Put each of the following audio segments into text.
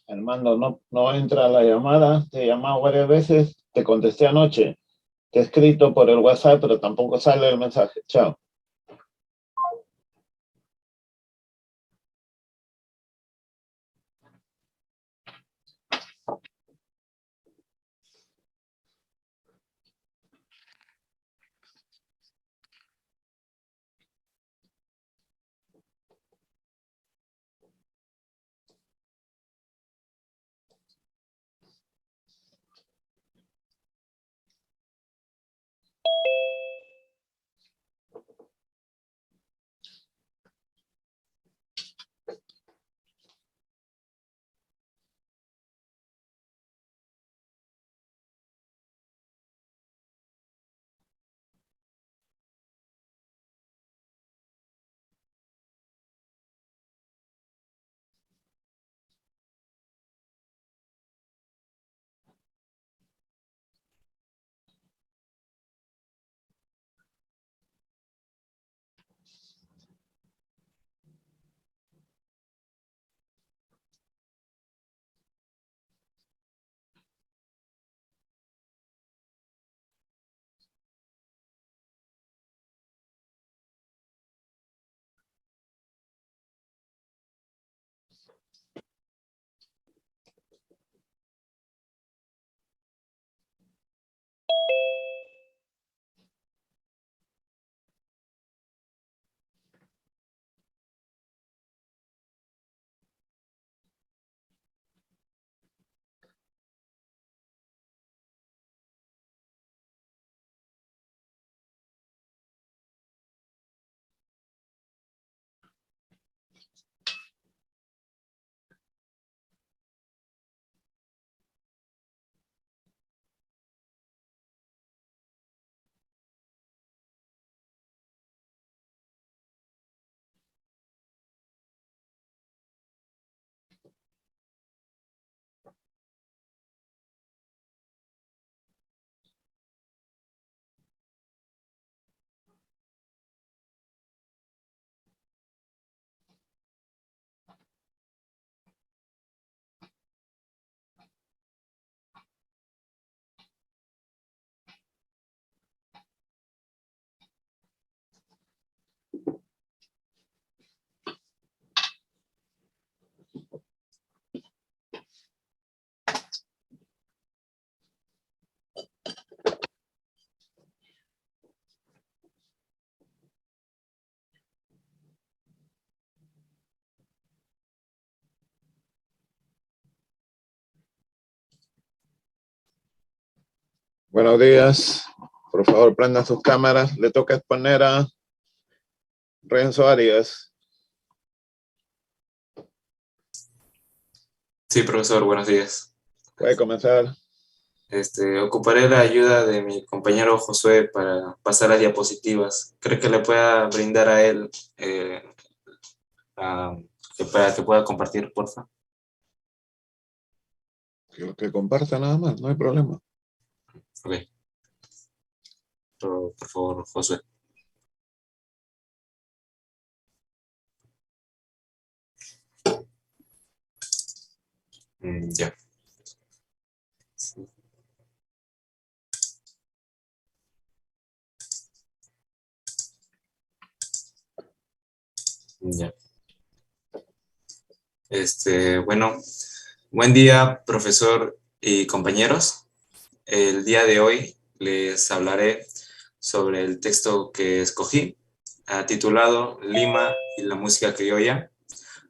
Armando, no entra la llamada, te he llamado varias veces, te contesté anoche, te he escrito por el WhatsApp, pero tampoco sale el mensaje. Chao. Buenos días. Por favor, prendan sus cámaras. Le toca exponer a Renzo Arias. Sí, profesor, buenos días. Puede comenzar. Ocuparé la ayuda de mi compañero Josué para pasar las diapositivas. ¿Cree que le pueda brindar a él para que pueda compartir, porfa? Que comparta nada más, no hay problema. Ok. Por favor, Josué. Ya. Sí. Ya. Bueno, buen día, profesor y compañeros. El día de hoy les hablaré sobre el texto que escogí, titulado Lima y la música criolla,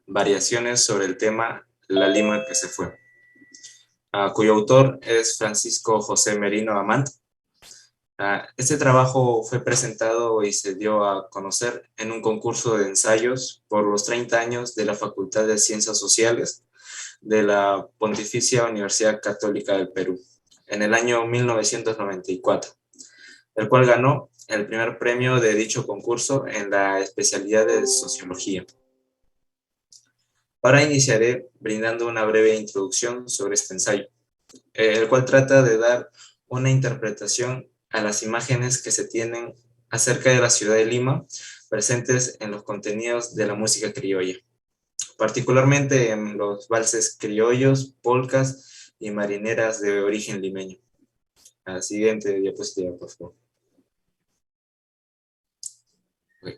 variaciones sobre el tema La Lima que se fue, cuyo autor es Francisco José Merino Amant. Este trabajo fue presentado y se dio a conocer en un concurso de ensayos por los 30 años de la Facultad de Ciencias Sociales de la Pontificia Universidad Católica del Perú, en el año 1994, el cual ganó el primer premio de dicho concurso en la especialidad de Sociología. Ahora iniciaré brindando una breve introducción sobre este ensayo, el cual trata de dar una interpretación a las imágenes que se tienen acerca de la ciudad de Lima presentes en los contenidos de la música criolla, particularmente en los valses criollos, polcas y marineras de origen limeño. A la siguiente diapositiva, por favor. Okay.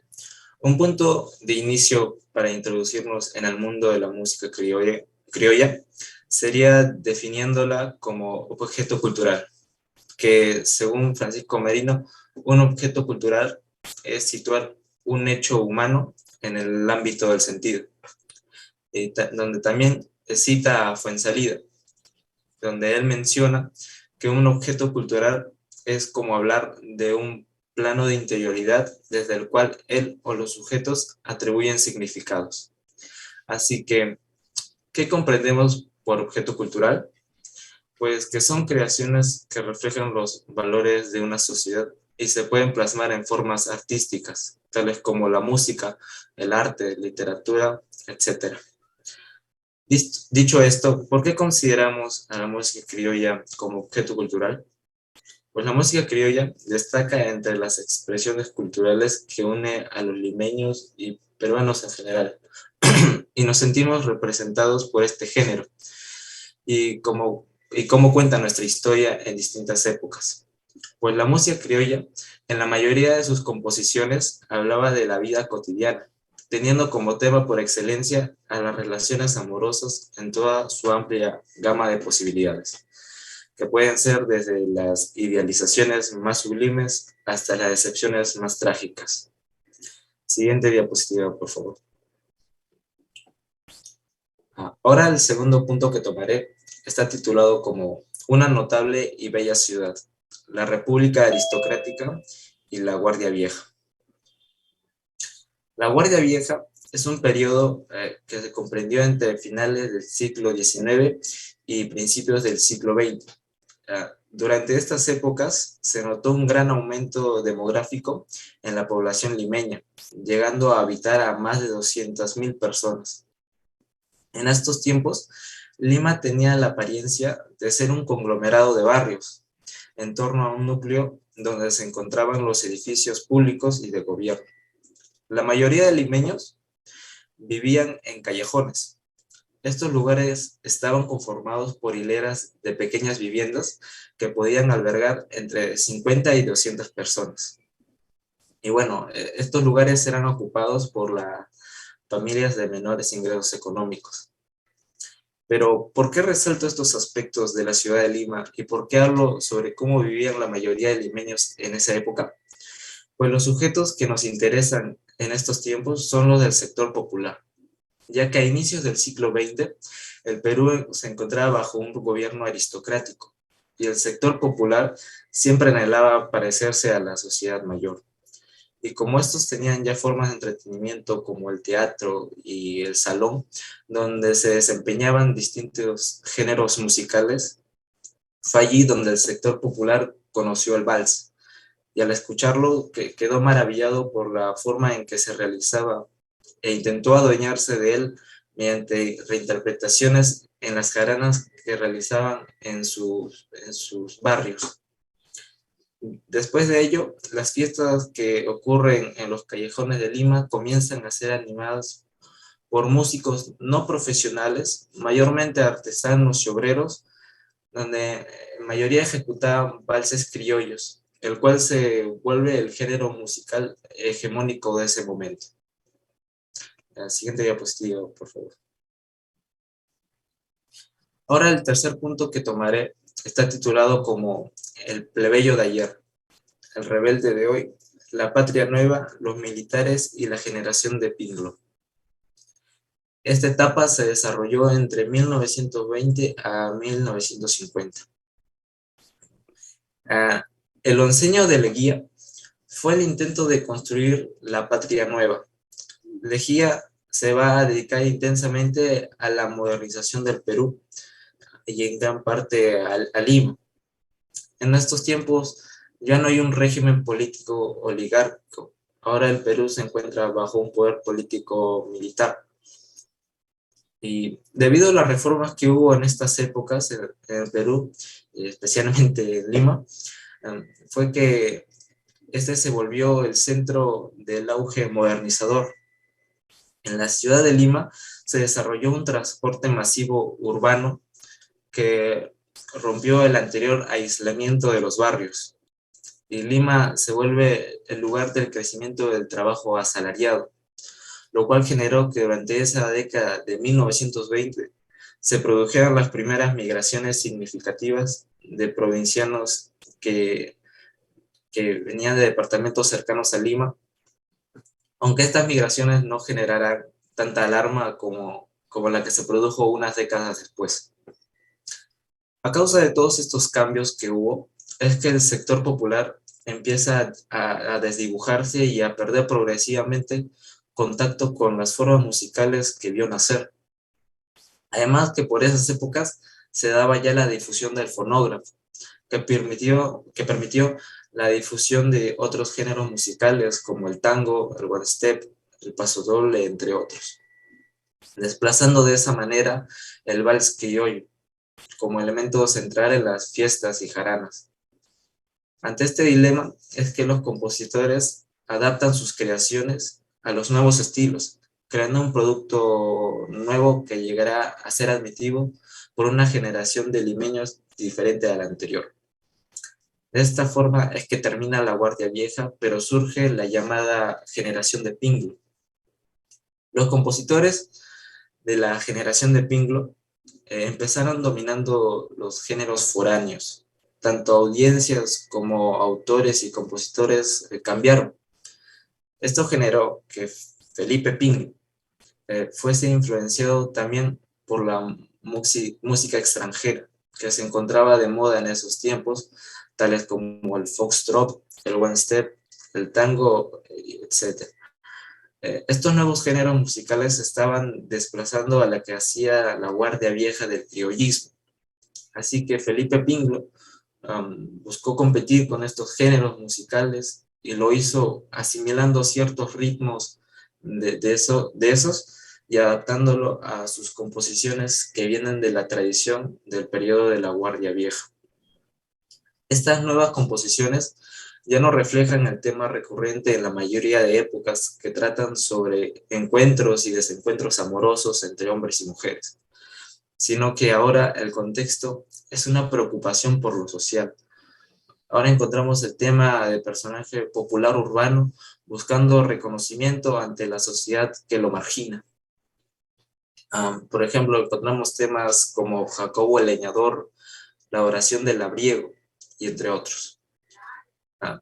Un punto de inicio para introducirnos en el mundo de la música criolla sería definiéndola como objeto cultural, que según Francisco Merino, un objeto cultural es situar un hecho humano en el ámbito del sentido, donde también cita a Fuenzalida, donde él menciona que un objeto cultural es como hablar de un plano de interioridad desde el cual él o los sujetos atribuyen significados. Así que, ¿qué comprendemos por objeto cultural? Pues que son creaciones que reflejan los valores de una sociedad y se pueden plasmar en formas artísticas, tales como la música, el arte, literatura, etc. Dicho esto, ¿por qué consideramos a la música criolla como objeto cultural? Pues la música criolla destaca entre las expresiones culturales que une a los limeños y peruanos en general, y nos sentimos representados por este género, y cómo cuenta nuestra historia en distintas épocas. Pues la música criolla, en la mayoría de sus composiciones, hablaba de la vida cotidiana, teniendo como tema por excelencia a las relaciones amorosas en toda su amplia gama de posibilidades, que pueden ser desde las idealizaciones más sublimes hasta las decepciones más trágicas. Siguiente diapositiva, por favor. Ahora el segundo punto que tomaré está titulado como Una notable y bella ciudad, la República Aristocrática y la Guardia Vieja. La Guardia Vieja es un periodo que se comprendió entre finales del siglo XIX y principios del siglo XX. Durante estas épocas se notó un gran aumento demográfico en la población limeña, llegando a habitar a más de 200.000 personas. En estos tiempos, Lima tenía la apariencia de ser un conglomerado de barrios, en torno a un núcleo donde se encontraban los edificios públicos y de gobierno. La mayoría de limeños vivían en callejones. Estos lugares estaban conformados por hileras de pequeñas viviendas que podían albergar entre 50 y 200 personas. Y bueno, estos lugares eran ocupados por las familias de menores ingresos económicos. Pero, ¿por qué resalto estos aspectos de la ciudad de Lima y por qué hablo sobre cómo vivían la mayoría de limeños en esa época? Pues los sujetos que nos interesan en estos tiempos son los del sector popular, ya que a inicios del siglo XX el Perú se encontraba bajo un gobierno aristocrático y el sector popular siempre anhelaba parecerse a la sociedad mayor. Y como estos tenían ya formas de entretenimiento como el teatro y el salón, donde se desempeñaban distintos géneros musicales, fue allí donde el sector popular conoció el vals. Y al escucharlo quedó maravillado por la forma en que se realizaba e intentó adueñarse de él mediante reinterpretaciones en las jaranas que realizaban en sus barrios. Después de ello, las fiestas que ocurren en los callejones de Lima comienzan a ser animadas por músicos no profesionales, mayormente artesanos y obreros, donde en mayoría ejecutaban valses criollos, el cual se vuelve el género musical hegemónico de ese momento. La siguiente diapositiva, por favor. Ahora el tercer punto que tomaré está titulado como El plebeyo de ayer, el rebelde de hoy, la patria nueva, los militares y la generación de Pinglo. Esta etapa se desarrolló entre 1920 a 1950. El onceño de Leguía fue el intento de construir la patria nueva. Leguía se va a dedicar intensamente a la modernización del Perú y en gran parte a Lima. En estos tiempos ya no hay un régimen político oligárquico. Ahora el Perú se encuentra bajo un poder político militar. Y debido a las reformas que hubo en estas épocas en el Perú, especialmente en Lima, fue que este se volvió el centro del auge modernizador. En la ciudad de Lima se desarrolló un transporte masivo urbano que rompió el anterior aislamiento de los barrios. Y Lima se vuelve el lugar del crecimiento del trabajo asalariado, lo cual generó que durante esa década de 1920 se produjeran las primeras migraciones significativas de provincianos que venían de departamentos cercanos a Lima, aunque estas migraciones no generaran tanta alarma como la que se produjo unas décadas después. A causa de todos estos cambios que hubo, es que el sector popular empieza a desdibujarse y a perder progresivamente contacto con las formas musicales que vio nacer. Además que por esas épocas se daba ya la difusión del fonógrafo, que permitió la difusión de otros géneros musicales como el tango, el one step, el pasodoble, entre otros, desplazando de esa manera el vals criollo como elemento central en las fiestas y jaranas. Ante este dilema es que los compositores adaptan sus creaciones a los nuevos estilos, creando un producto nuevo que llegará a ser admitido por una generación de limeños diferente a la anterior. De esta forma es que termina la Guardia Vieja, pero surge la llamada generación de Pinglo. Los compositores de la generación de Pinglo empezaron dominando los géneros foráneos. Tanto audiencias como autores y compositores cambiaron. Esto generó que Felipe Pinglo fuese influenciado también por la música extranjera que se encontraba de moda en esos tiempos, tales como el foxtrot, el one step, el tango, etc. Estos nuevos géneros musicales estaban desplazando a la que hacía la Guardia Vieja del criollismo. Así que Felipe Pinglo buscó competir con estos géneros musicales y lo hizo asimilando ciertos ritmos de esos y adaptándolo a sus composiciones que vienen de la tradición del periodo de la Guardia Vieja. Estas nuevas composiciones ya no reflejan el tema recurrente en la mayoría de épocas que tratan sobre encuentros y desencuentros amorosos entre hombres y mujeres, sino que ahora el contexto es una preocupación por lo social. Ahora encontramos el tema del personaje popular urbano buscando reconocimiento ante la sociedad que lo margina. Por ejemplo, encontramos temas como Jacobo el Leñador, la oración del labriego, y entre otros.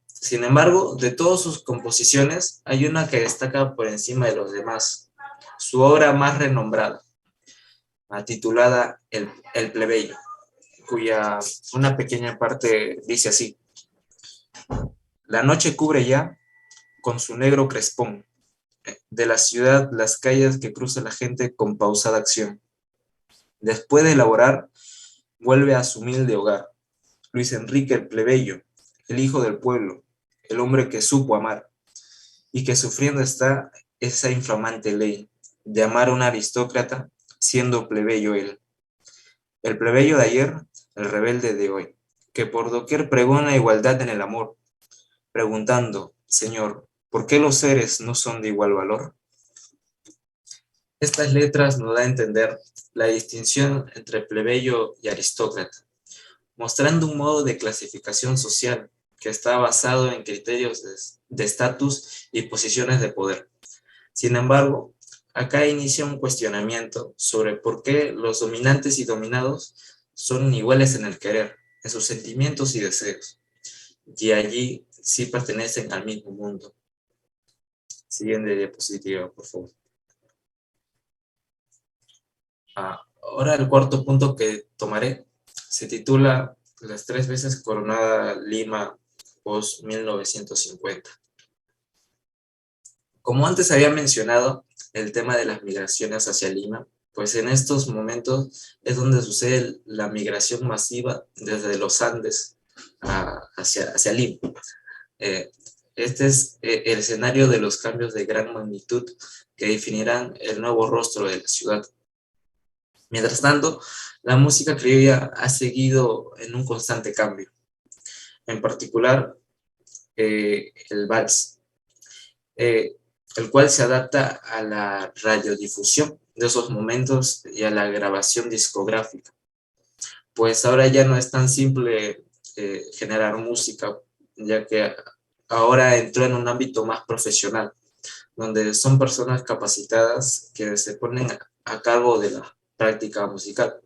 Sin embargo, de todas sus composiciones, hay una que destaca por encima de los demás, su obra más renombrada, titulada El Plebeyo, cuya una pequeña parte dice así: la noche cubre ya con su negro crespón de la ciudad las calles que cruza la gente con pausada acción. Después de elaborar, vuelve a su humilde hogar. Luis Enrique el Plebeyo, el hijo del pueblo, el hombre que supo amar, y que sufriendo está esa inflamante ley de amar a un aristócrata siendo plebeyo él. El plebeyo de ayer, el rebelde de hoy, que por doquier pregona igualdad en el amor, preguntando, Señor, ¿por qué los seres no son de igual valor? Estas letras nos da a entender la distinción entre plebeyo y aristócrata, mostrando un modo de clasificación social que está basado en criterios de estatus y posiciones de poder. Sin embargo, acá inicia un cuestionamiento sobre por qué los dominantes y dominados son iguales en el querer, en sus sentimientos y deseos, y allí sí pertenecen al mismo mundo. Siguiente diapositiva, por favor. Ahora el cuarto punto que tomaré se titula Las 3 veces coronada Lima post 1950. Como antes había mencionado, el tema de las migraciones hacia Lima, pues en estos momentos es donde sucede la migración masiva desde los Andes hacia Lima. Eh, este es el escenario de los cambios de gran magnitud que definirán el nuevo rostro de la ciudad. Mientras tanto, la música criolla ha seguido en un constante cambio. En particular, el vals, el cual se adapta a la radiodifusión de esos momentos y a la grabación discográfica. Pues ahora ya no es tan simple generar música, ya que ahora entró en un ámbito más profesional, donde son personas capacitadas que se ponen a cargo de la práctica musical.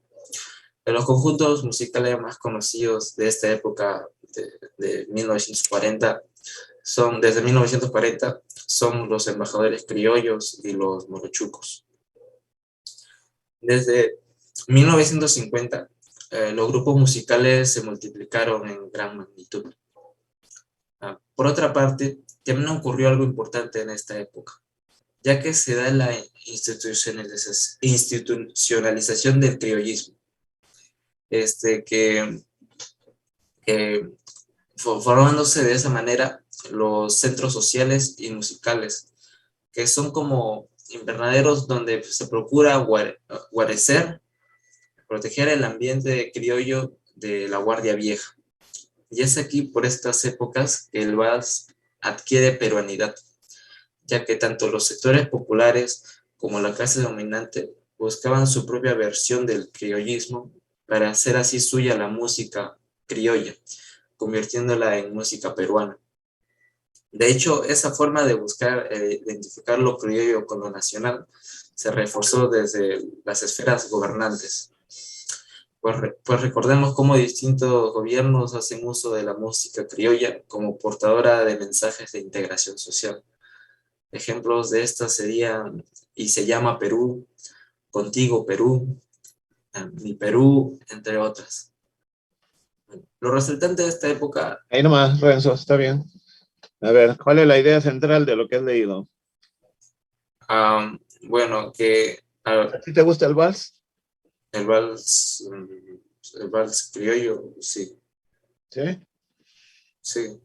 De los conjuntos musicales más conocidos de esta época, de 1940, desde 1940, son los embajadores criollos y los morochucos. Desde 1950, los grupos musicales se multiplicaron en gran magnitud. Por otra parte, también ocurrió algo importante en esta época, ya que se da la institucionalización del criollismo, que formándose de esa manera los centros sociales y musicales, que son como invernaderos donde se procura guarecer, proteger el ambiente criollo de la Guardia Vieja. Y es aquí por estas épocas que el vals adquiere peruanidad, ya que tanto los sectores populares como la clase dominante buscaban su propia versión del criollismo para hacer así suya la música criolla, convirtiéndola en música peruana. De hecho, esa forma de buscar identificar lo criollo con lo nacional se reforzó desde las esferas gobernantes. Pues recordemos cómo distintos gobiernos hacen uso de la música criolla como portadora de mensajes de integración social. Ejemplos de estas serían Y se llama Perú, Contigo Perú, Mi Perú, entre otras. Lo resultante de esta época... Ahí nomás, Renzo, está bien. A ver, ¿cuál es la idea central de lo que has leído? Bueno, que... ¿A ti te gusta el vals? El vals criollo, sí. ¿Sí? Sí.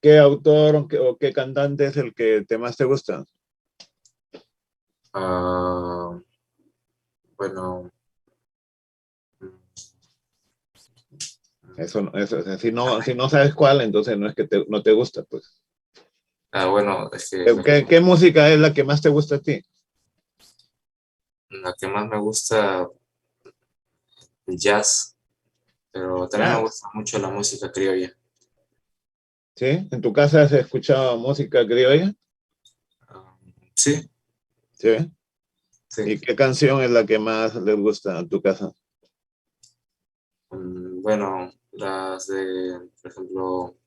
¿Qué autor o qué cantante es el que más te gusta? Bueno. Eso, si no sabes cuál, entonces no es que no te gusta, pues. Bueno, es que ¿Qué música es la que más te gusta a ti? la que más me gusta, el jazz, pero también me Jazz. gusta mucho la música criolla. ¿Sí? ¿En tu casa has escuchado música criolla? Sí, Sí. Sí. ¿Y qué canción es la que más les gusta en tu casa? Bueno, las de, por ejemplo,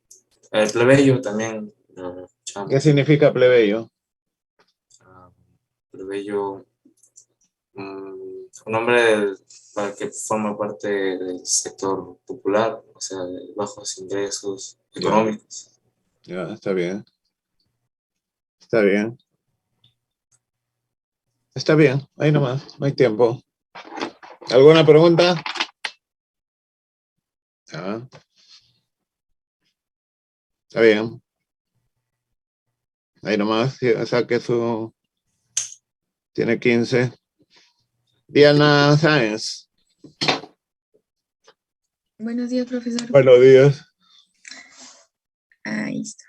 el plebeyo también lo ¿Qué escuchamos. significa plebeyo? Ah, plebeyo, un nombre para que forma parte del sector popular, o sea, de bajos ingresos Ya, económicos. ya, está bien, está bien, está bien, ahí nomás, no hay tiempo. ¿Alguna pregunta? Ah, está bien, ahí nomás, sí, saque su, tiene 15. Diana Sáenz, Buenos días, profesor. buenos días. Ahí está.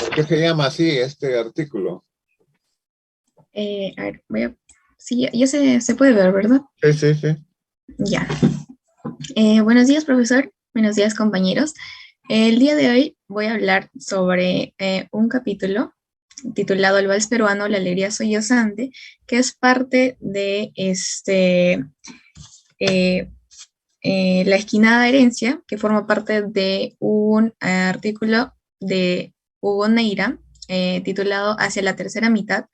¿Por qué se llama así este artículo? A ver, voy a... Sí, ya se puede ver, ¿verdad? Sí, sí, sí. Ya. Buenos días, profesor. Buenos días, compañeros. El día de hoy voy a hablar sobre un capítulo titulado El Vals Peruano, la alegría sollozante, que es parte de La Esquinada Herencia, que forma parte de un artículo de Hugo Neira, titulado Hacia la tercera mitad,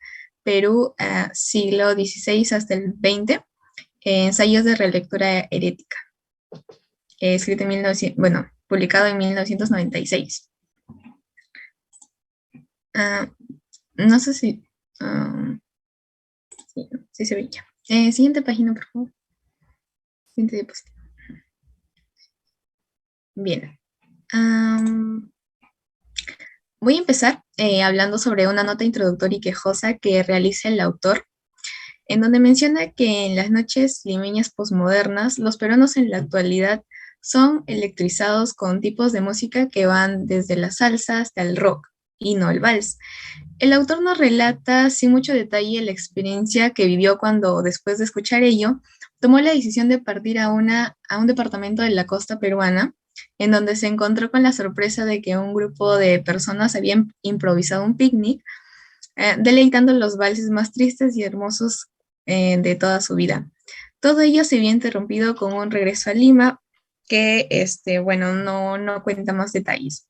Perú, siglo XVI hasta el XX, ensayos de relectura herética, escrito en 1900, bueno, publicado en 1996. Uh, no sé si, sí, sí se ve ya. Siguiente página, por favor. Siguiente diapositiva. Bien. Voy a empezar hablando sobre una nota introductoria y quejosa que realiza el autor, en donde menciona que en las noches limeñas posmodernas, los peruanos en la actualidad son electrizados con tipos de música que van desde la salsa hasta el rock, y no el vals. El autor nos relata sin mucho detalle la experiencia que vivió cuando, después de escuchar ello, tomó la decisión de partir a un departamento de la costa peruana, en donde se encontró con la sorpresa de que un grupo de personas habían improvisado un picnic, deleitando los valses más tristes y hermosos de toda su vida. Todo ello se había interrumpido con un regreso a Lima que, bueno, no cuenta más detalles.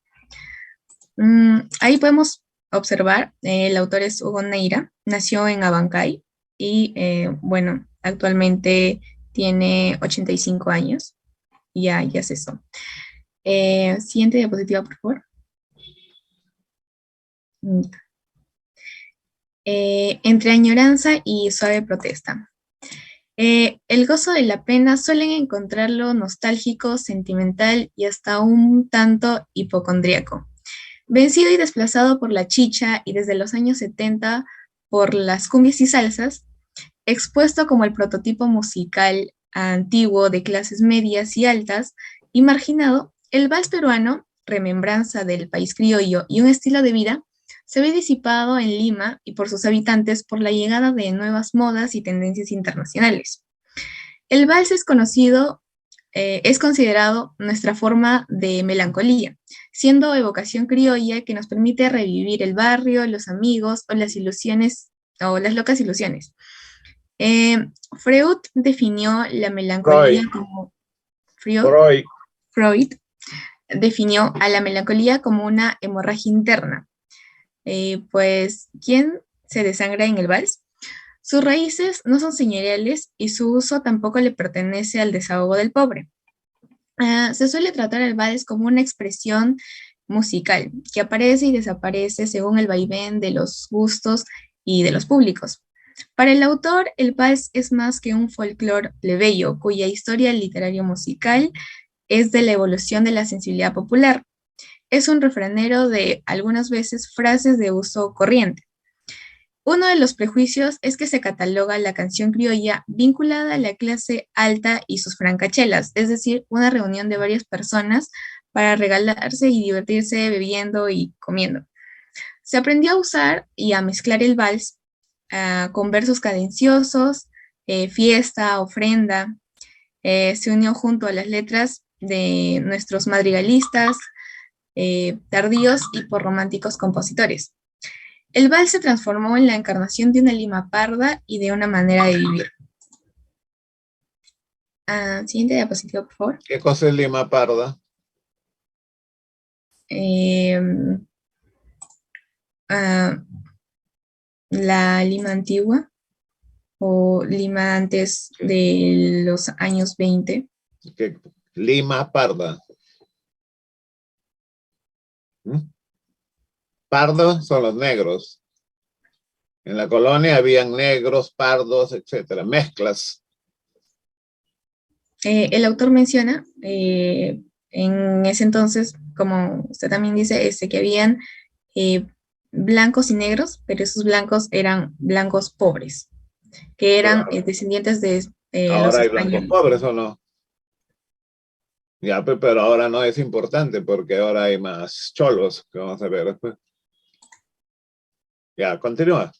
Ahí podemos observar, el autor es Hugo Neira, nació en Abancay y, bueno, actualmente tiene 85 años, ya es eso. Siguiente diapositiva, por favor. Entre añoranza y suave protesta. El gozo de la pena suelen encontrarlo nostálgico, sentimental y hasta un tanto hipocondríaco. Vencido y desplazado por la chicha y desde los años 70 por las cumbias y salsas, expuesto como el prototipo musical antiguo de clases medias y altas y marginado, el vals peruano, remembranza del país criollo y un estilo de vida, se ve disipado en Lima y por sus habitantes por la llegada de nuevas modas y tendencias internacionales. El vals es considerado nuestra forma de melancolía, siendo evocación criolla que nos permite revivir el barrio, los amigos o las ilusiones o las locas ilusiones. Freud definió la melancolía como Freud definió a la melancolía como una hemorragia interna. Pues, ¿quién se desangra en el vals? Sus raíces no son señoriales y su uso tampoco le pertenece al desahogo del pobre. Se suele tratar el vals como una expresión musical que aparece y desaparece según el vaivén de los gustos y de los públicos. Para el autor, el vals es más que un folclore plebeyo, cuya historia literario-musical es de la evolución de la sensibilidad popular. Es un refranero de, algunas veces, frases de uso corriente. Uno de los prejuicios es que se cataloga la canción criolla vinculada a la clase alta y sus francachelas, es decir, una reunión de varias personas para regalarse y divertirse bebiendo y comiendo. Se aprendió a usar y a mezclar el vals con versos cadenciosos, fiesta, ofrenda. Se unió junto a las letras de nuestros madrigalistas, tardíos y por románticos compositores. El vals se transformó en la encarnación de una Lima parda y de una manera de vivir. Siguiente diapositiva, por favor. ¿Qué cosa es Lima parda? La Lima antigua o Lima antes de los años 20. ¿Qué? Lima parda. Pardos son los negros. En la colonia habían negros, pardos, etcétera, mezclas. El autor menciona en ese entonces, como usted también dice, que habían blancos y negros, pero esos blancos eran blancos pobres, que eran descendientes de los Ahora hay blancos españoles. pobres, ¿o no? Ya, pero ahora no es importante porque ahora hay más cholos, que vamos a ver después. Ya, continúa.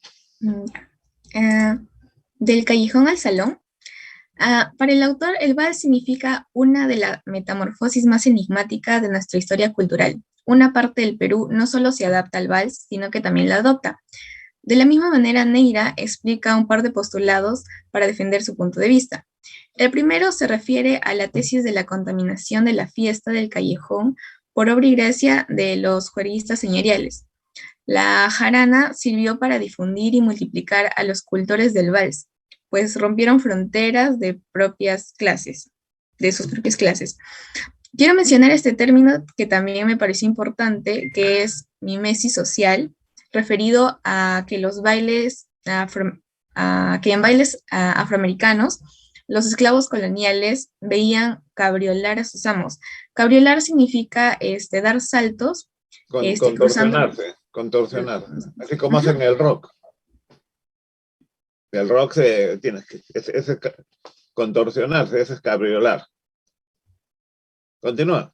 Del callejón al salón. Para el autor, el vals significa una de las metamorfosis más enigmáticas de nuestra historia cultural. Una parte del Perú no solo se adapta al vals, sino que también la adopta. De la misma manera, Neira explica un par de postulados para defender su punto de vista. El primero se refiere a la tesis de la contaminación de la fiesta del callejón por obra y gracia de los juerguistas señoriales. La jarana sirvió para difundir y multiplicar a los cultores del vals, pues rompieron fronteras de sus propias clases. Quiero mencionar este término que también me pareció importante, que es mimesis social, referido a que los bailes, que en bailes afroamericanos, los esclavos coloniales veían cabriolar a sus amos. Cabriolar significa dar saltos, contorsionarse, así como hacen el rock. El rock es contorsionarse, ese es cabriolar. Continúa.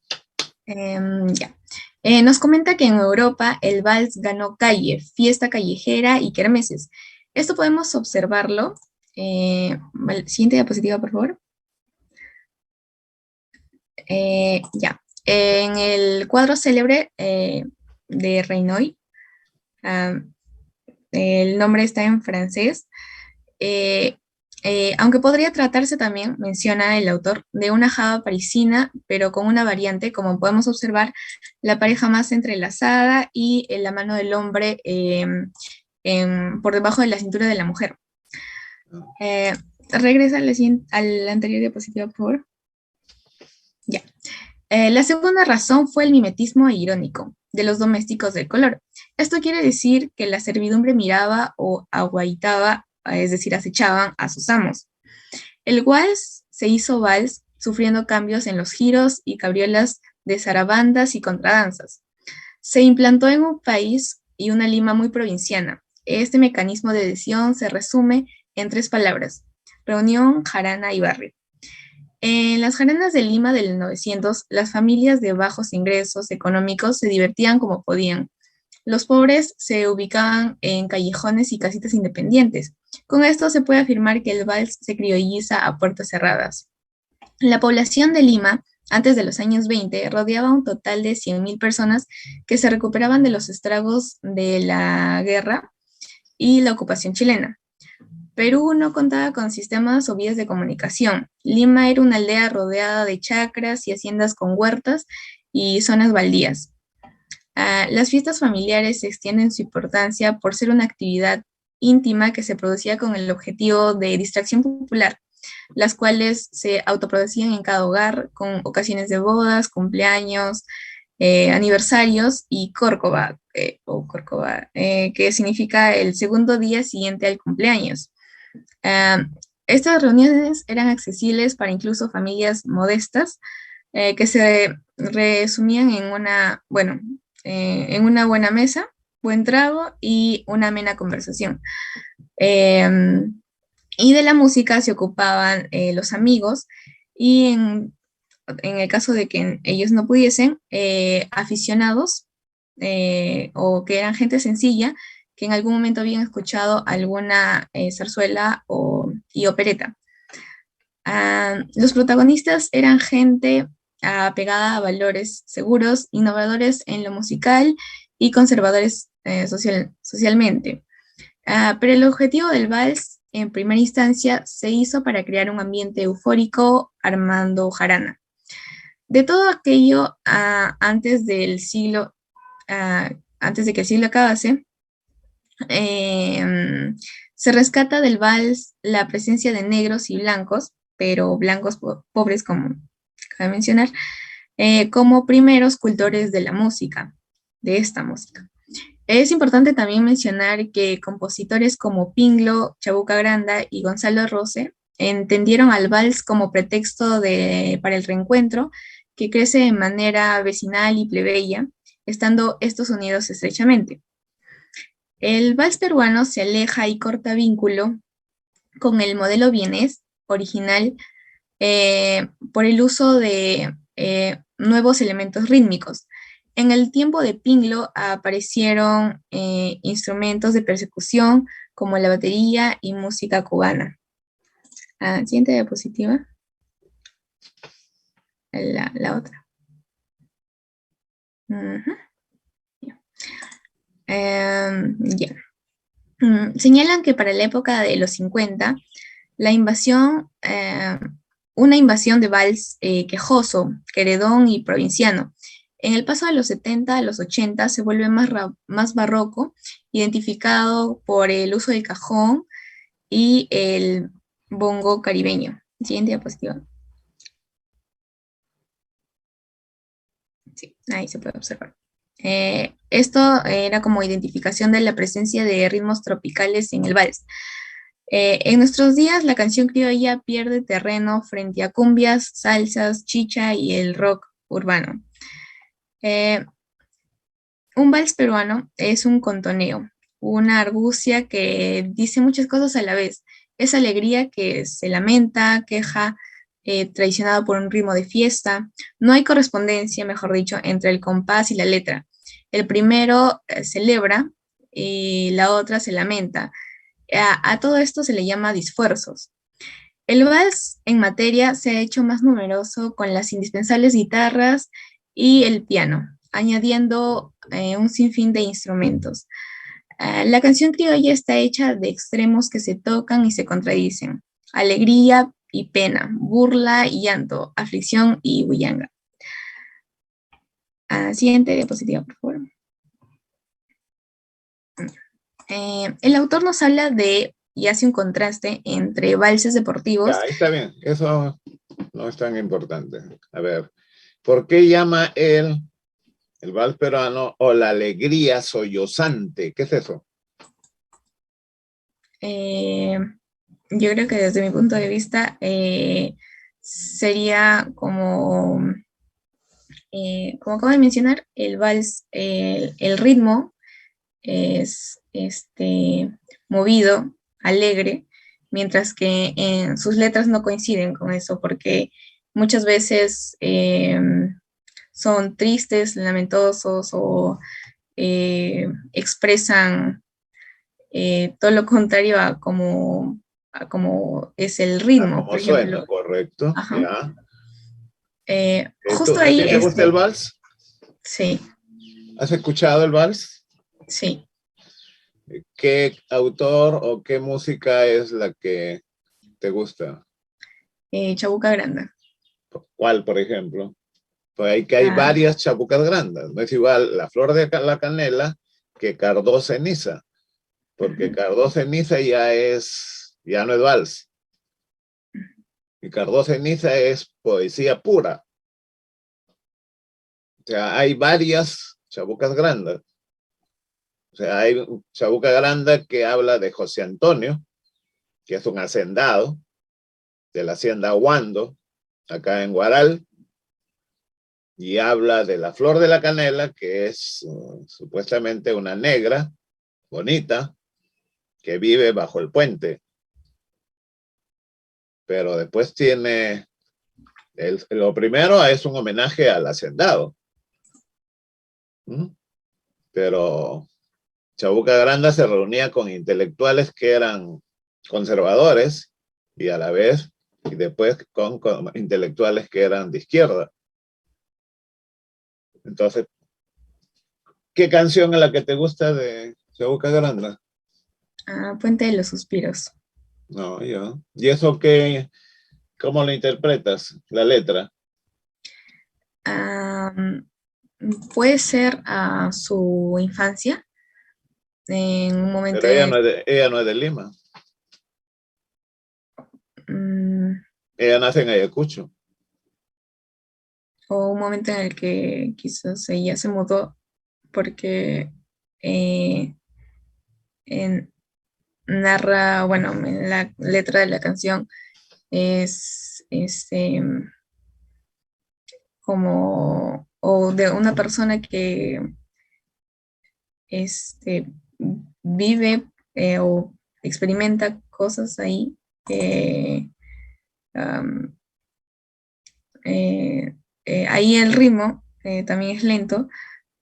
Ya. Nos comenta que en Europa el vals ganó calle, fiesta callejera y kermeses. Esto podemos observarlo. Siguiente diapositiva, por favor. Ya. En el cuadro célebre de Reynoy, el nombre está en francés. Aunque podría tratarse también, menciona el autor, de una java parisina, pero con una variante, como podemos observar, la pareja más entrelazada y la mano del hombre por debajo de la cintura de la mujer. Regresa a la anterior diapositiva, por favor. Ya. La segunda razón fue el mimetismo irónico de los domésticos del color. Esto quiere decir que la servidumbre miraba o aguaitaba, es decir, acechaban a sus amos. El wals se hizo vals sufriendo cambios en los giros y cabriolas de zarabandas y contradanzas. Se implantó en un país y una Lima muy provinciana. Este mecanismo de adhesión se resume en 3 palabras: reunión, jarana y barrio. En las jaranas de Lima del 900, las familias de bajos ingresos económicos se divertían como podían. Los pobres se ubicaban en callejones y casitas independientes. Con esto se puede afirmar que el vals se criolliza a puertas cerradas. La población de Lima, antes de los años 20, rodeaba un total de 100.000 personas que se recuperaban de los estragos de la guerra y la ocupación chilena. Perú no contaba con sistemas o vías de comunicación. Lima era una aldea rodeada de chacras y haciendas con huertas y zonas baldías. Las fiestas familiares se extienden su importancia por ser una actividad íntima que se producía con el objetivo de distracción popular, las cuales se autoproducían en cada hogar con ocasiones de bodas, cumpleaños, aniversarios y Córcova, que significa el segundo día siguiente al cumpleaños. Estas reuniones eran accesibles para incluso familias modestas que se resumían en una buena mesa, buen trago y una amena conversación. Y de la música se ocupaban los amigos y en el caso de que ellos no pudiesen, aficionados o que eran gente sencilla que en algún momento habían escuchado alguna zarzuela y opereta. Los protagonistas eran gente apegada a valores seguros, innovadores en lo musical y conservadores socialmente. Pero el objetivo del vals, en primera instancia, se hizo para crear un ambiente eufórico armando jarana. De todo aquello, antes de que el siglo acabase, se rescata del vals la presencia de negros y blancos, pero blancos pobres, como cabe mencionar, como primeros cultores de la música, de esta música. Es importante también mencionar que compositores como Pinglo, Chabuca Granda y Gonzalo Rose entendieron al vals como pretexto para el reencuentro, que crece de manera vecinal y plebeya, estando estos unidos estrechamente. El vals peruano se aleja y corta vínculo con el modelo vienés original por el uso de nuevos elementos rítmicos. En el tiempo de Pinglo aparecieron instrumentos de percusión como la batería y música cubana. Siguiente diapositiva. La otra. Ya. Señalan que para la época de los 50, la invasión, una invasión de vals quejoso, queredón y provinciano. En el paso de los 70 a los 80 se vuelve más barroco, identificado por el uso del cajón y el bongo caribeño. Siguiente diapositiva. Sí, ahí se puede observar. Esto era como identificación de la presencia de ritmos tropicales en el vals. En nuestros días, la canción criolla pierde terreno frente a cumbias, salsas, chicha y el rock urbano. Un vals peruano es un contoneo, una argucia que dice muchas cosas a la vez. Es alegría que se lamenta, queja, traicionado por un ritmo de fiesta. No hay correspondencia, mejor dicho, entre el compás y la letra. El primero celebra y la otra se lamenta. A todo esto se le llama disfuerzos. El vals en materia se ha hecho más numeroso con las indispensables guitarras y el piano, añadiendo un sinfín de instrumentos. La canción criolla está hecha de extremos que se tocan y se contradicen. Alegría y pena, burla y llanto, aflicción y bullanga. Siguiente diapositiva, por favor. El autor nos habla de, y hace un contraste entre valses deportivos. Ya, ahí está bien, eso no es tan importante. A ver, ¿por qué llama él el vals peruano o la alegría sollozante? ¿Qué es eso? Yo creo que desde mi punto de vista sería como acabo de mencionar, el vals, el ritmo es movido, alegre, mientras que sus letras no coinciden con eso, porque muchas veces son tristes, lamentosos o expresan todo lo contrario a como es el ritmo, Como por suena, ejemplo. correcto. Ajá. Ya. Justo ¿A ahí ti te gusta el vals? Sí. ¿Has escuchado el vals? Sí. ¿Qué autor o qué música es la que te gusta? Chabuca Granda. ¿Cuál, por ejemplo? Pues hay que hay varias chabucas grandes. No es igual La Flor de la Canela que Cardó Ceniza, porque Cardó Ceniza ya no es vals. Y Cardó Ceniza es poesía pura. O sea, hay varias chabucas grandes. O sea, hay chabuca grande que habla de José Antonio, que es un hacendado de la hacienda Huando, acá en Guaral, y habla de La Flor de la Canela, que es supuestamente una negra bonita que vive bajo el puente. Pero después tiene, lo primero es un homenaje al hacendado. Pero Chabuca Granda se reunía con intelectuales que eran conservadores y a la vez y después con intelectuales que eran de izquierda. Entonces, ¿qué canción es la que te gusta de Chabuca Granda? Puente de los Suspiros. No, yo. ¿Y eso qué, cómo lo interpretas, la letra? Ah, puede ser a su infancia, en un momento Pero en el, ella no es de Lima. mm, Ella nace en Ayacucho. o un momento en el que quizás ella se mudó porque eh, en- narra, bueno, en la letra de la canción es como, o de una persona que este, vive o experimenta cosas ahí que am, ahí el ritmo también es lento,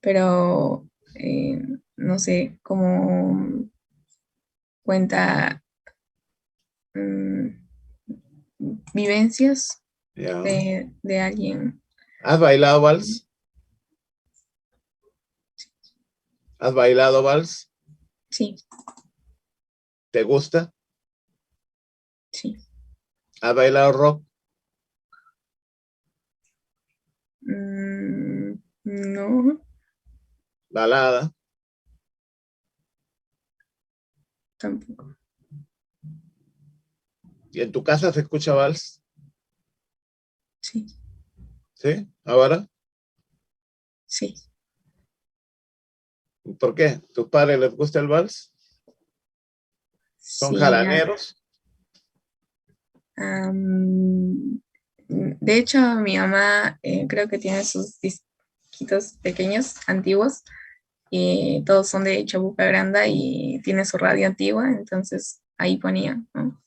pero no sé, cómo cuenta mm, vivencias Ya. de alguien. ¿Has bailado vals? ¿Has bailado vals? Sí, ¿Te gusta? sí. ¿Has bailado rock? No, ¿Balada? tampoco. ¿Y en tu casa se escucha vals? Sí, ¿Sí? ¿Ahora? sí. ¿Por qué? ¿Tus padres les gusta el vals? ¿Son Sí, jaraneros? de hecho, mi mamá creo que tiene sus disquitos pequeños, antiguos, y todos son de Chabuca Granda y tiene su radio antigua, entonces ahí ponía, ¿no?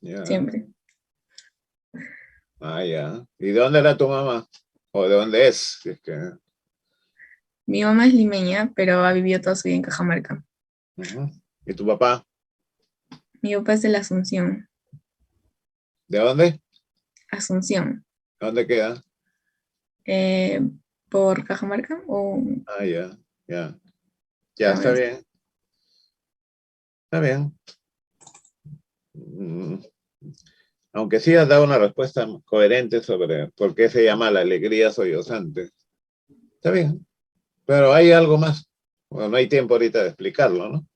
Ya. Siempre. Ah, ya. ¿Y de dónde era tu mamá? ¿O de dónde es? Si es que... Mi mamá es limeña, pero ha vivido toda su vida en Cajamarca. Ujú. ¿Y tu papá? Mi papá es de la Asunción. ¿De dónde? Asunción. ¿Dónde queda? Eh, ¿Por Cajamarca o Ah, ya, ya. Ya, a está ver, bien. Está bien. Mm, aunque sí has dado una respuesta coherente sobre por qué se llama la alegría sollozante. Está bien. Pero hay algo más. Bueno, no hay tiempo ahorita de explicarlo, ¿no?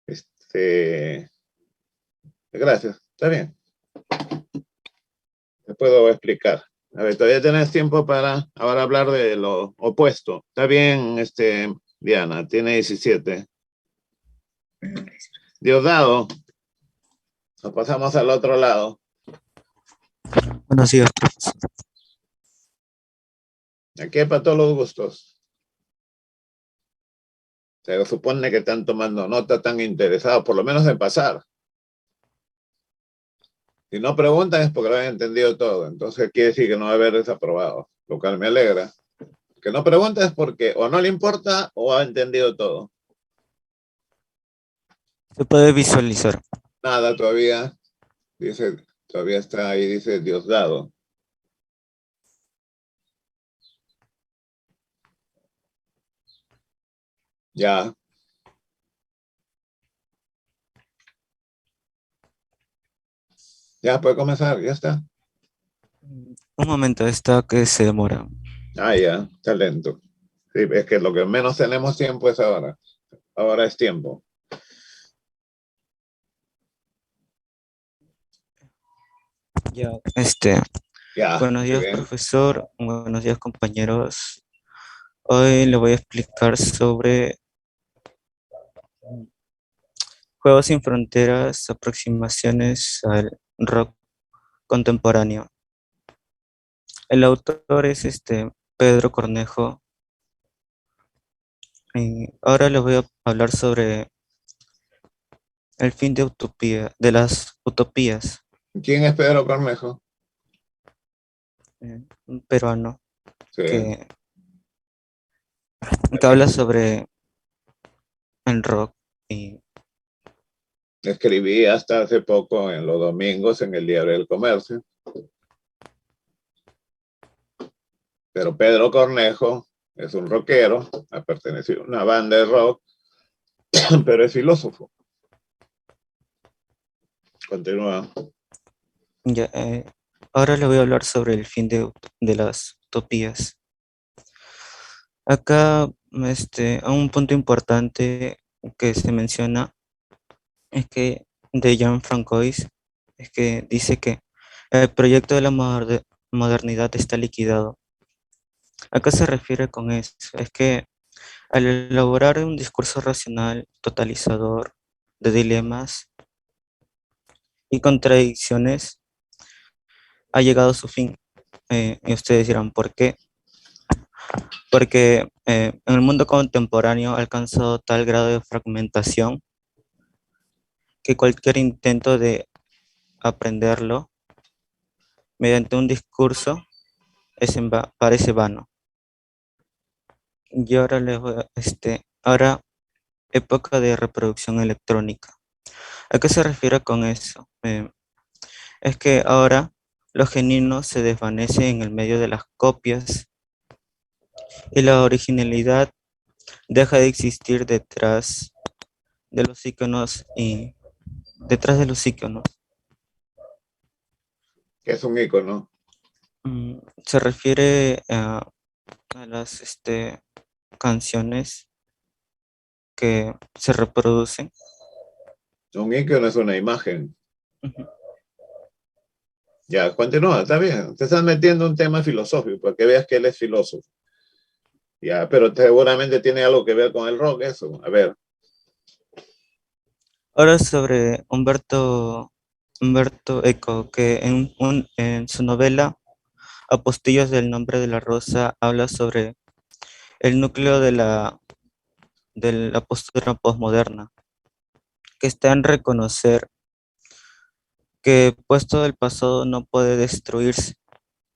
Este, gracias. Está bien. Te puedo explicar. A ver, todavía tenés tiempo para ahora hablar de lo opuesto. Está bien, Diana, tiene 17. Diosdado, nos pasamos al otro lado. Buenos días, profesor. Aquí para todos los gustos. Se supone que están tomando nota, tan interesados, por lo menos en pasar. Si no preguntan es porque lo han entendido todo. Entonces quiere decir que no va a haber desaprobado, lo cual me alegra. Que no pregunta es porque o no le importa o ha entendido todo. Se puede visualizar. Nada todavía, dice, todavía está ahí, dice Diosdado. Ya, ya puede comenzar, ya está. Un momento, está que se demora. Ah, ya, está lento. Sí, es que lo que menos tenemos tiempo es ahora. Ahora es tiempo. Ya, Ya, buenos muy días, bien. profesor. Buenos días, compañeros. Hoy le voy a explicar sobre Juegos sin Fronteras, aproximaciones al rock contemporáneo. El autor es Pedro Cornejo. Y ahora les voy a hablar sobre el fin de utopía, de las utopías, ¿Quién es Pedro Cornejo? un peruano Sí, que, que habla sobre el rock y Escribí hasta hace poco en los domingos en el Diario del Comercio. Pero Pedro Cornejo es un rockero, ha pertenecido a una banda de rock, pero es filósofo. Continúa. Ya, ahora le voy a hablar sobre el fin de las utopías. Acá, un punto importante que se menciona es que de Jean Francois es que dice que el proyecto de la modernidad está liquidado. ¿A qué se refiere con eso? Es que al elaborar un discurso racional, totalizador, de dilemas y contradicciones, ha llegado a su fin. Y ustedes dirán, ¿por qué? Porque en el mundo contemporáneo ha alcanzado tal grado de fragmentación que cualquier intento de aprenderlo mediante un discurso parece vano. Y ahora ahora época de reproducción electrónica. ¿A qué se refiere con eso? Es que ahora lo genuino se desvanece en el medio de las copias y la originalidad deja de existir de los iconos y detrás de los iconos. ¿Qué es un icono? Se refiere a las canciones que se reproducen. Un icono es una imagen. Ujú. Ya, continúa, está bien. Te estás metiendo en un tema filosófico, para que veas que él es filósofo. Ya, pero seguramente tiene algo que ver con el rock, eso. A ver. Ahora sobre Humberto Eco, que en su novela Apostillas del nombre de la rosa habla sobre el núcleo de la postura posmoderna, que está en reconocer que puesto del pasado no puede destruirse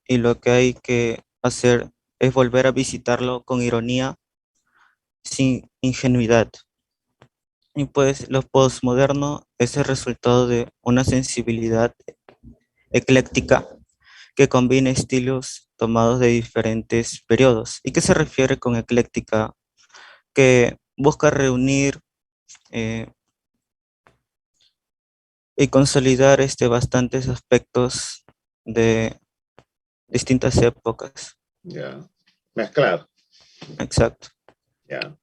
y lo que hay que hacer es volver a visitarlo con ironía, sin ingenuidad. Y pues lo posmoderno es el resultado de una sensibilidad ecléctica que combina estilos tomados de diferentes periodos. ¿Y qué se refiere con ecléctica? Que busca reunir eh, y consolidar bastantes aspectos de distintas épocas. Ya. Mezclar. Exacto. Ya.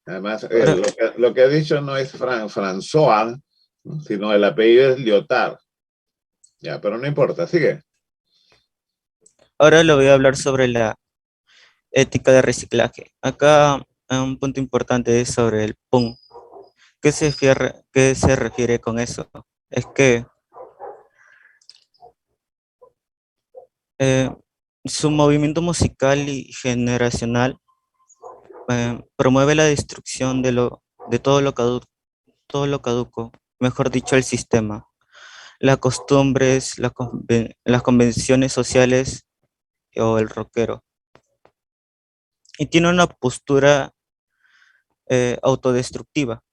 Además, Ahora, lo que ha dicho no es François, ¿no? Sino el apellido es Lyotard. Ya, pero no importa, sigue. ahora le voy a hablar sobre la ética de reciclaje. Acá un punto importante es sobre el punk. ¿Qué se refiere con eso? Es que eh, su movimiento musical y generacional promueve la destrucción de todo lo caduco, mejor dicho, el sistema, las costumbres, las convenciones sociales o el rockero. Y tiene una postura autodestructiva,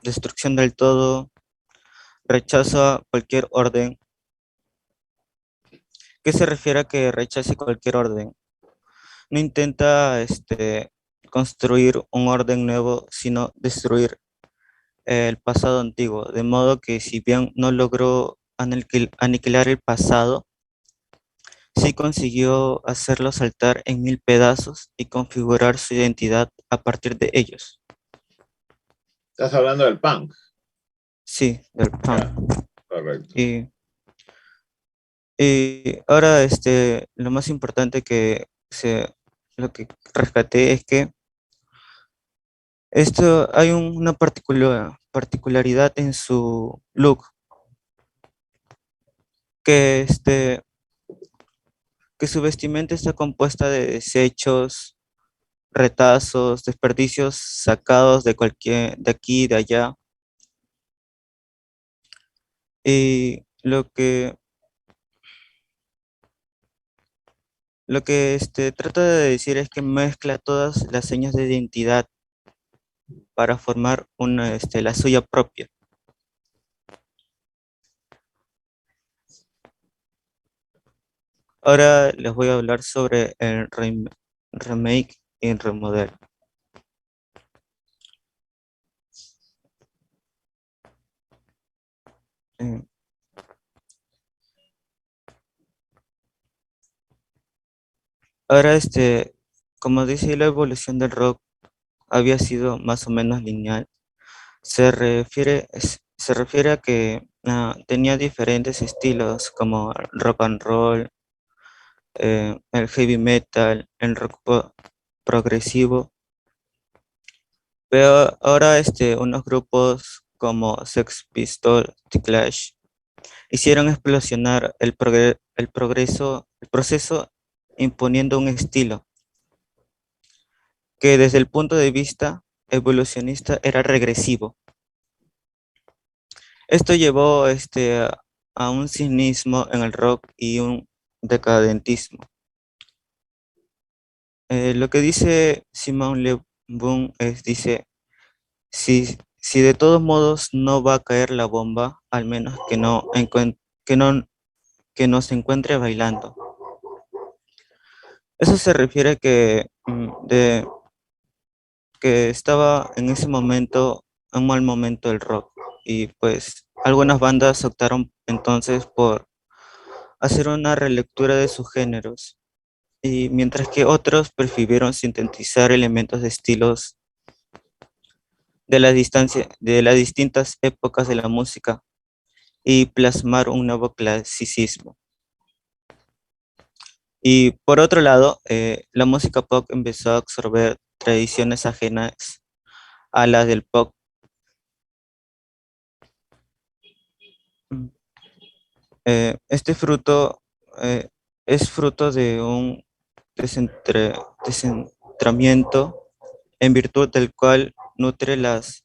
destrucción del todo, rechazo a cualquier orden. ¿Qué se refiere a que rechace cualquier orden? No intenta construir un orden nuevo, sino destruir el pasado antiguo, de modo que si bien no logró aniquilar el pasado, sí consiguió hacerlo saltar en mil pedazos y configurar su identidad a partir de ellos. Estás hablando del punk. Sí, del Ya, punk. correcto. Y ahora lo más importante lo que rescaté es que hay una particularidad en su look, que, que su vestimenta está compuesta de desechos, retazos, desperdicios sacados de aquí y de allá. Y Lo que trata de decir es que mezcla todas las señas de identidad para formar la suya propia. Ahora les voy a hablar sobre el remake y remodel. Eh, Ahora, como dice, la evolución del rock había sido más o menos lineal. Se refiere a que tenía diferentes estilos como rock and roll, el heavy metal, el rock progresivo. Pero ahora unos grupos como Sex Pistols, The Clash, hicieron explosionar el proceso imponiendo un estilo que desde el punto de vista evolucionista era regresivo. Esto llevó a un cinismo en el rock y un decadentismo. Lo que dice Simon Le Bon dice, si de todos modos no va a caer la bomba, al menos que no se encuentre bailando. Eso se refiere a que estaba en ese momento, un mal momento el rock. Y pues algunas bandas optaron entonces por hacer una relectura de sus géneros. Y mientras que otros prefirieron sintetizar elementos de estilos de las distintas épocas de la música y plasmar un nuevo clasicismo. Y por otro lado, la música pop empezó a absorber tradiciones ajenas a las del pop. Mm, Este fruto es fruto de un descentramiento en virtud del cual nutre las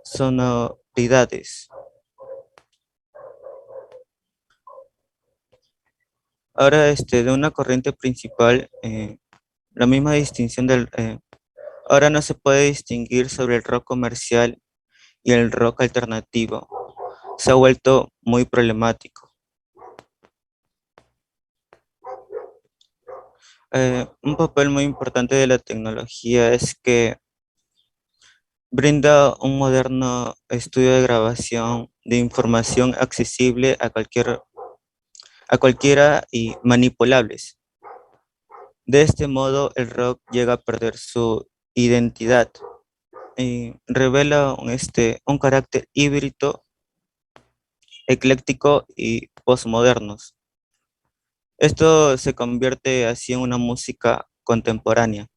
sonoridades. Ahora, de una corriente principal, la misma distinción ahora no se puede distinguir sobre el rock comercial y el rock alternativo. Se ha vuelto muy problemático. Un papel muy importante de la tecnología es que brinda un moderno estudio de grabación de información accesible a cualquiera y manipulables. De este modo, el rock llega a perder su identidad y revela un carácter híbrido, ecléctico y postmodernos. Esto se convierte así en una música contemporánea.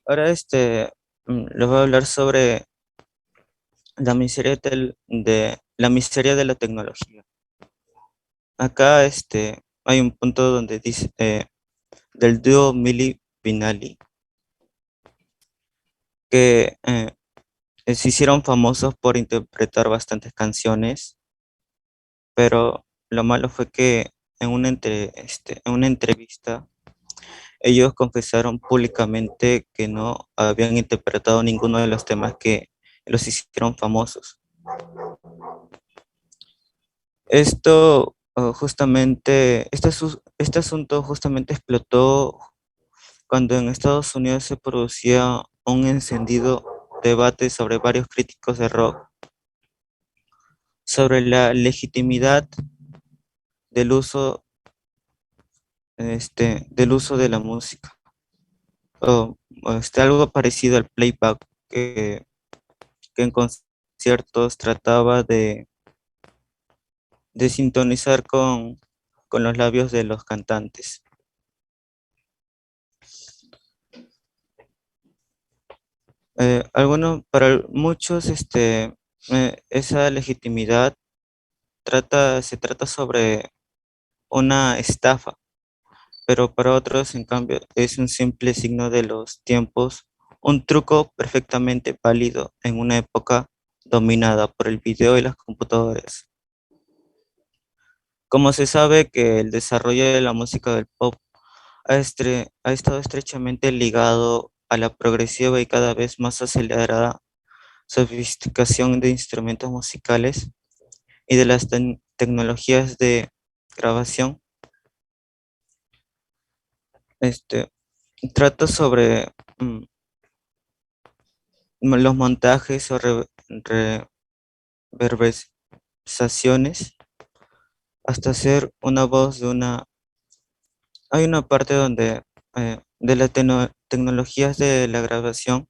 Ahora les voy a hablar sobre la miseria de la tecnología. Acá hay un punto donde dice del dúo Milli Vanilli que se hicieron famosos por interpretar bastantes canciones, pero lo malo fue que en una entrevista ellos confesaron públicamente que no habían interpretado ninguno de los temas que los hicieron famosos. Este asunto justamente explotó cuando en Estados Unidos se producía un encendido debate sobre varios críticos de rock sobre la legitimidad del del uso de la música, o algo parecido al playback que en conciertos trataba de sintonizar con los labios de los cantantes. Para muchos, esa legitimidad se trata sobre una estafa, pero para otros, en cambio, es un simple signo de los tiempos, un truco perfectamente válido en una época dominada por el video y las computadoras. Como se sabe que el desarrollo de la música del pop ha estado estrechamente ligado a la progresiva y cada vez más acelerada sofisticación de instrumentos musicales y de las tecnologías de grabación. Este trata sobre los montajes o reverberaciones hasta hacer una voz de una. Hay una parte donde de las tecnologías de la grabación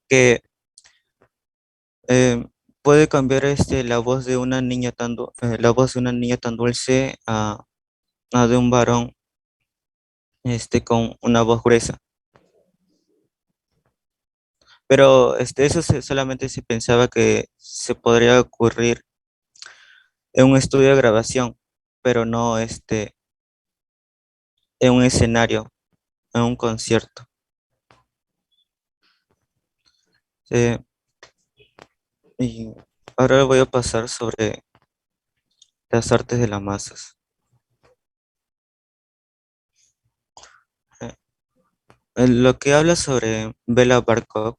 que eh, puede cambiar la voz de una niña la voz de una niña tan dulce a de un varón con una voz gruesa. Pero eso solamente se pensaba que se podría ocurrir en un estudio de grabación, pero no en un escenario, en un concierto. Eh, y ahora voy a pasar sobre las artes de las masas. Eh, lo que habla sobre Bela Bartok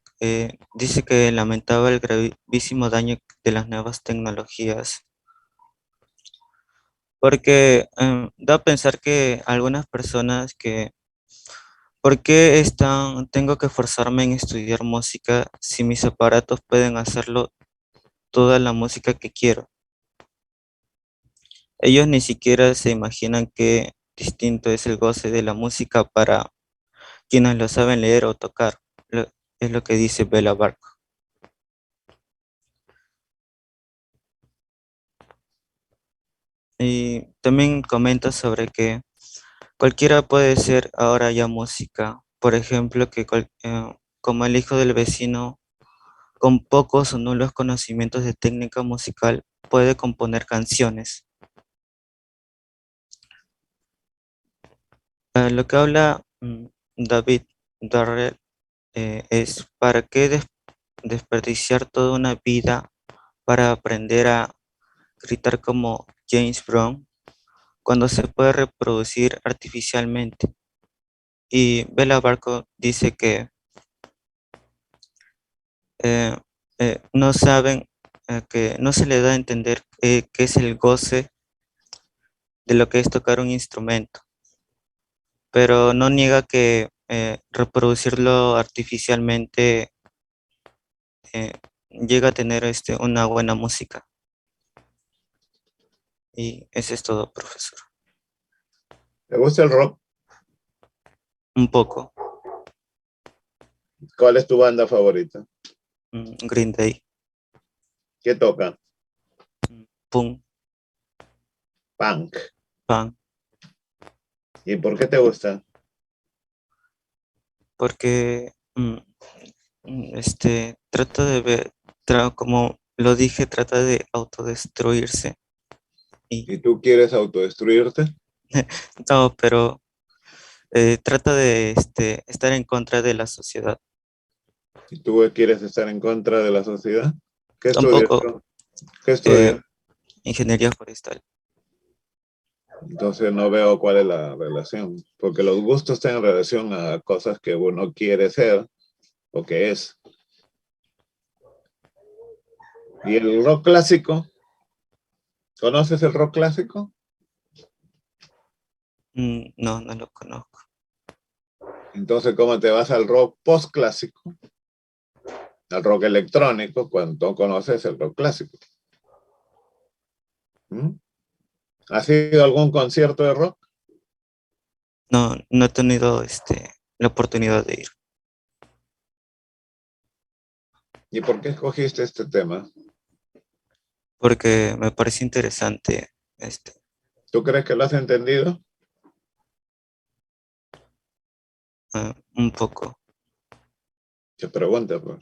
dice que lamentaba el gravísimo daño de las nuevas tecnologías, porque da a pensar que algunas personas ¿por qué tengo que forzarme en estudiar música si mis aparatos pueden hacerlo toda la música que quiero? Ellos ni siquiera se imaginan qué distinto es el goce de la música para quienes lo saben leer o tocar. Es lo que dice Bela Bartok. Y también comenta sobre que cualquiera puede ser ahora ya música. Por ejemplo, como el hijo del vecino, con pocos o nulos conocimientos de técnica musical, puede componer canciones. Lo que habla David Darrell es ¿para qué desperdiciar toda una vida para aprender a gritar como James Brown cuando se puede reproducir artificialmente? Y Bela Barco dice que eh, no saben, que no se le da a entender qué es el goce de lo que es tocar un instrumento, pero no niega que reproducirlo artificialmente eh, llega a tener una buena música. Y eso es todo, profesor. ¿Te gusta el rock? Un poco. ¿Cuál es tu banda favorita? Green Day. ¿Qué toca? Punk. Punk. Punk. ¿Y por qué te gusta? Porque trata de ver, como lo dije, trata de autodestruirse. Y ¿Y tú quieres autodestruirte? no, pero trata de estar en contra de la sociedad. ¿Y tú quieres estar en contra de la sociedad? ¿Qué estudias Tampoco tú? ¿Qué estudias? ingeniería forestal. Entonces no veo cuál es la relación, porque los gustos están en relación a cosas que uno quiere ser o que es. ¿Y el rock clásico? ¿Conoces el rock clásico? No, no lo conozco. Entonces, ¿cómo te vas al rock postclásico? Al rock electrónico cuando conoces el rock clásico. ¿Mm? ¿Has ido a algún concierto de rock? No, no he tenido la oportunidad de ir. ¿Y por qué escogiste este tema? Porque me parece interesante. ¿Tú crees que lo has entendido? Un poco. Te pregunta, pues.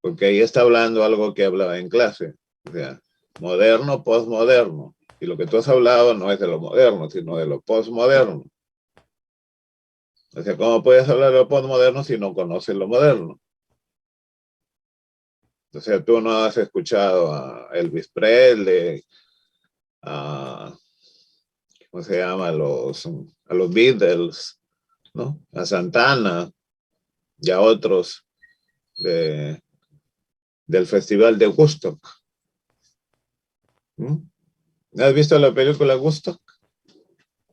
Porque ahí está hablando algo que hablaba en clase. O sea, moderno, postmoderno. Y lo que tú has hablado no es de lo moderno, sino de lo postmoderno. O sea, ¿cómo puedes hablar de lo postmoderno si no conoces lo moderno? O sea, tú no has escuchado a Elvis Presley, a, ¿cómo se llama? A los Beatles, ¿no? A Santana y a otros del Festival de Woodstock. ¿Mm? ¿Has visto la película Woodstock?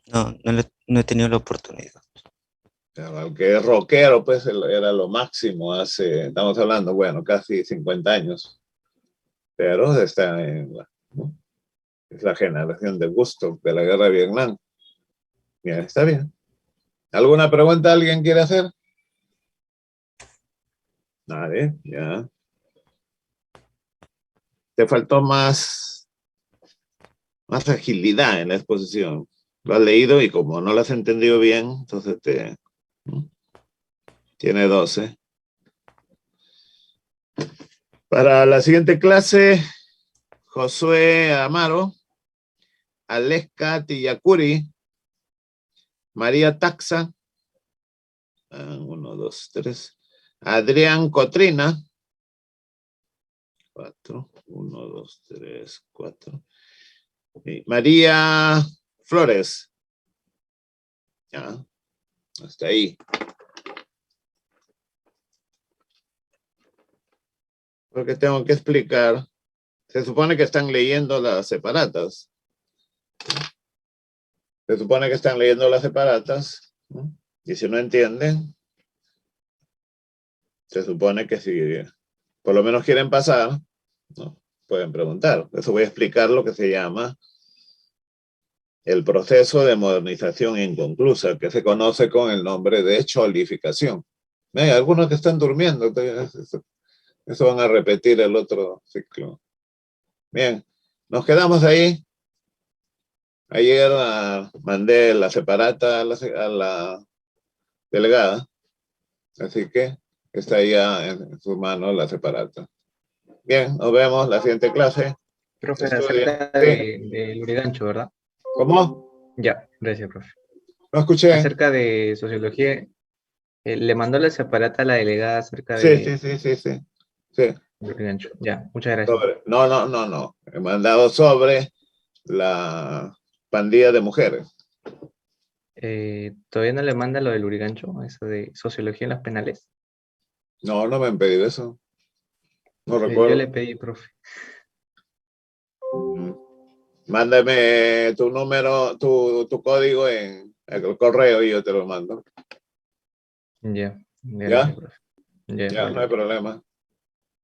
No he tenido la oportunidad. El que es rockero, pues era lo máximo hace, estamos hablando, bueno, casi 50 años. Pero está ¿no? Es la generación de Woodstock de la guerra de Vietnam. Bien, está bien. ¿Alguna pregunta alguien quiere hacer? Nadie, ya. Te faltó más agilidad en la exposición. Lo has leído y como no lo has entendido bien, entonces ¿no? Tiene 12. Para la siguiente clase, Josué Amaro, Aleska Tillacuri, María Taxa, 1, 2, 3, Adrián Cotrina, 4, 1, 2, 3, 4, y María Flores, ya, hasta ahí. Porque tengo que explicar, se supone que están leyendo las separatas. Se supone que están leyendo las separatas, ¿no? Y si no entienden, se supone que si por lo menos quieren pasar, ¿no? Pueden preguntar. Eso voy a explicar lo que se llama el proceso de modernización inconclusa, que se conoce con el nombre de cholificación. Hay algunos que están durmiendo, eso van a repetir el otro ciclo. Bien, nos quedamos ahí. Ayer mandé la separata a la delegada, así que está ya en su mano la separata. Bien, nos vemos la siguiente clase. Profe, Estudia. acerca del Urigancho, ¿verdad? ¿Cómo? Ya, gracias, profe. No escuché. Acerca de sociología, le mandó la separata a la delegada acerca Sí. del Urigancho. Ya, muchas gracias. No. He mandado sobre la pandilla de mujeres. ¿Todavía no le manda lo del Urigancho, eso de sociología en las penales? No me han pedido eso. No Yo recuerdo. le pedí, profe. Mándame tu número, tu código en el correo y yo te lo mando. Ya, ¿Ya? gracias, profe. Ya, Ya, no hay problema.